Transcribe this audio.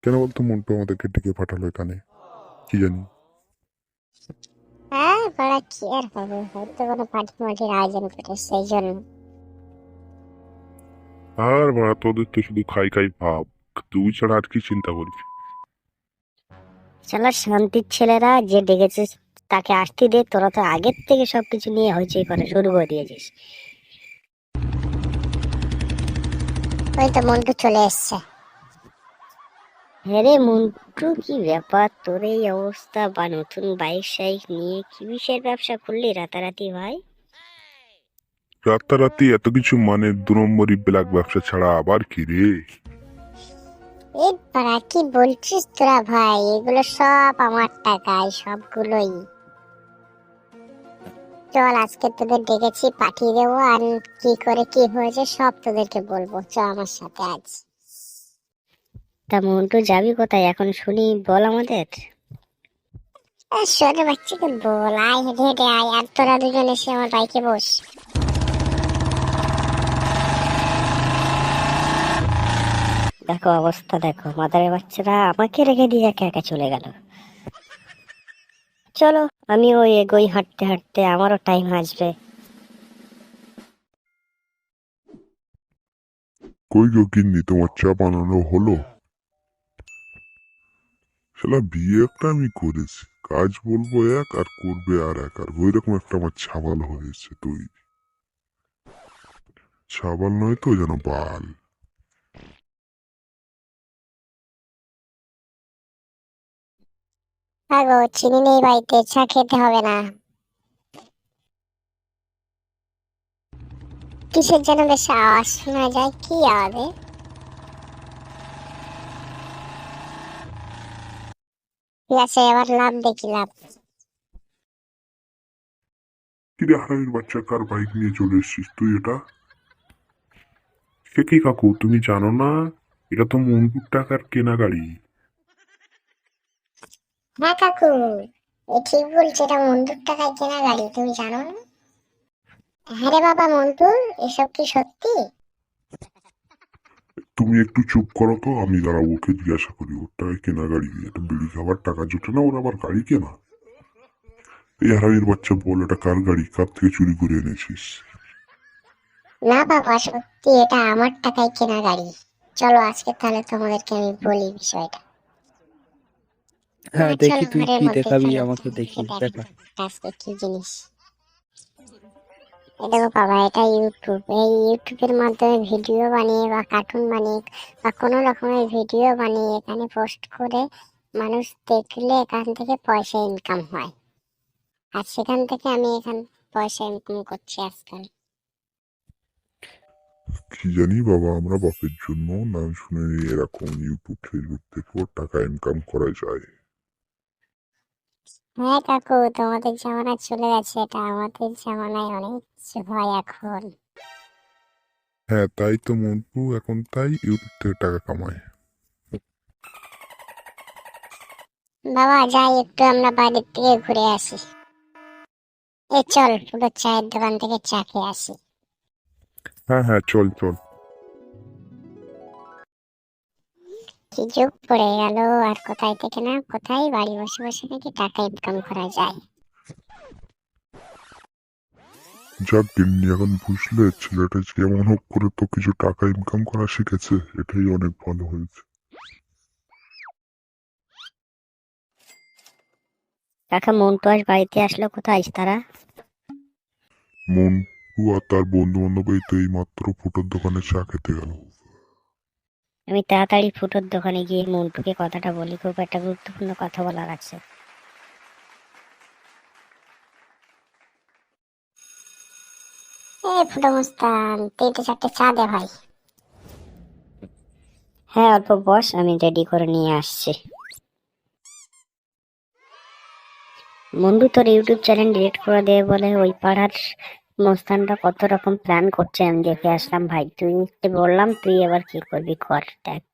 কেন বলতো মন্টু আমাদেরকে ডেকে পাঠালো এখানে? কি জানি। হ্যাঁ, বড়া কি আর হবে, হয়তো কোনো পার্টি মার্টির আয়োজন করে সেই জন্য। আর বাড়া, তোদের তো শুধু খাই খাই ভাব। তুই ছাড়া আর কি চিন্তা করিস? চলো শান্তির ছেলেরা, যে ডেকেছিস তাকে আসতে দে। তোরা তো আগের থেকে সবকিছু নিয়ে হইচই করে শুরু করে দিয়েছিস। ওই তো মন্টু চলে এসছে। হ্যাঁ রে মন্টু, কি ব্যাপার তোর এই অবস্থা? বা নতুন বাইক সাইক নিয়ে কি বিষয়ের ব্যবসা করলি রাতারাতি ভাই? রাতারাতি এত কিছু মানে 2 নম্বরই ব্ল্যাক ব্যবসা ছাড়া আবার কি রে? এই পাড়া কি বলছিস তোরা ভাই? এগুলো সব আমার টাকায়, সবগুলোই। চল আজকে তোদের ডেকেছি, পাঠিয়ে দেবো, আর কি করে কি হয়েছে সব তোদেরকে বলবো। চ আমার সাথে আজ। তা মন্টু যাবি কোথায় এখন শুনি, বল আমাদের। ছোট বাচ্চাকে বল আয়, হেঁটে হেঁটে আয়, আর তোরা দুজন এসে আমার বাইকে বস। দেখো অবস্থা দেখো, মাদারের বাচ্চারা আমাকে রেখে দিয়ে একা একা চলে গেল। চলো আমি ওই এগোই হাঁটতে হাঁটতে, আমারও টাইম আসবে। কই গো গিন্নি, তোমার চা বানানো হলো? শালা বিয়ে একটা আমি করেছি, কাজ বলবো এক আর করবে আর এক, আর ওইরকম একটা আমার ছাবাল হয়েছে। তুই ছাবাল নয় তো, যেন বাল। হ্যাঁ গো, চিনি নেই বাড়িতে, চা খেতে হবে না। কিসের যেন বেশ আওয়াজ শোনা যায়, কি আওয়াজে? ঠিক আছে, এবার লাভ দেখি লাভ। কিরে হারামির বাচ্চা, কার বাইক নিয়ে চলে এসছিস তুই এটা? সে কি কাকু, তুমি জানো না? এটা তো মন্টুর টাকার কেনা গাড়ি। হ্যাঁ কাকু, এ ঠিক বলছে, এটা মন্টুর টাকায় কেনা গাড়ি, তুমি জানো না? হ্যাঁ রে বাবা মন্টু, এসব কি সত্যি? তুমি একটু চুপ করো তো, আমি দাঁড়াবো, ওকে জিজ্ঞাসা করি। ওর টাকায় কেনা গাড়ি, এটা বিড়ি খাবার টাকা জোটে না, ওর আবার গাড়ি কেনা? এই হারামির বাচ্চা, বল এটা কার গাড়ি, কার থেকে চুরি করে এনেছিস? না বাবা, সত্যি এটা আমার টাকায় কেনা গাড়ি। চলো আজকে তাহলে তোমাদেরকে আমি বলি বিষয়টা। না হ্যাঁ, দেখি চলো তুই ঘরের কি মধ্যে, দেখাবি চলো আমাকে, তোমাদেরকে দেখি দেখা। দেখাই আজকে কি জিনিস। এই দেখো বাবা, এটা ইউটিউব। এই ইউটিউবের মাধ্যমে ভিডিও বানিয়ে বা কার্টুন বানিয়ে বা কোনো রকমের ভিডিও বানিয়ে এখানে পোস্ট করে মানুষ দেখলে এখান থেকে পয়সা ইনকাম হয়। আর সেখান থেকে আমি এখান পয়সা ইনকাম করছি আজকাল। কি জানি বাবা, আমরা বাপের জন্য নাম শুনে এরকম ইউটিউব ফেসবুক থেকেও টাকা ইনকাম করা যায়। হ্যাঁ কাকু, তোমাদের জামানা চলে গেছে, এটা আমাদের জামানায় অনেক কিছু হয় এখন। হ্যাঁ তাই তো মন্টু, এখন তাই ইউটিউব থেকে টাকা কামায়। বাবা যাই একটু আমরা বাড়ির থেকে ঘুরে আসি। এই চল পুরো চায়ের দোকান থেকে চা খেয়ে আসি। হ্যাঁ হ্যাঁ, চল চল। কি যুগ পড়ে গেল, আর কোথায় থেকে না কোথায় বাড়ি বসে বসে নাকি টাকা ইনকাম করা যায়। যাক গিন্নি, এখন বুঝলে ছেলেটা যেমন হোক করে তো কিছু টাকা ইনকাম করা শিখেছে, এটাই অনেক ভালো হয়েছে। কাকা মন্টু আজ বাড়িতে আসলো, কোথায় তারা? মন্টু আর তার বন্ধু বান্ধব এই তো এই মাত্র ফুটোর দোকানে চা খেতে গেল। আমি তাড়াতাড়ি ফুটোর দোকানে গিয়ে মন্টুকে কথাটা বলি, খুব একটা গুরুত্বপূর্ণ কথা বলার আছে। এই ফুটো মুস্তান, 3-4টে চা দে ভাই। হ্যাঁ অল্প বস, আমি রেডি করে নিয়ে আসছি। মন্টু তোর ইউটিউব চ্যানেল ডিলিট করে দেবে বলে ওই পাড়ার মুস্তানটা কত রকম প্ল্যান করছে, আমি দেখে আসলাম ভাই। তুই বললাম, তুই এবার কি করবি কর দেখ।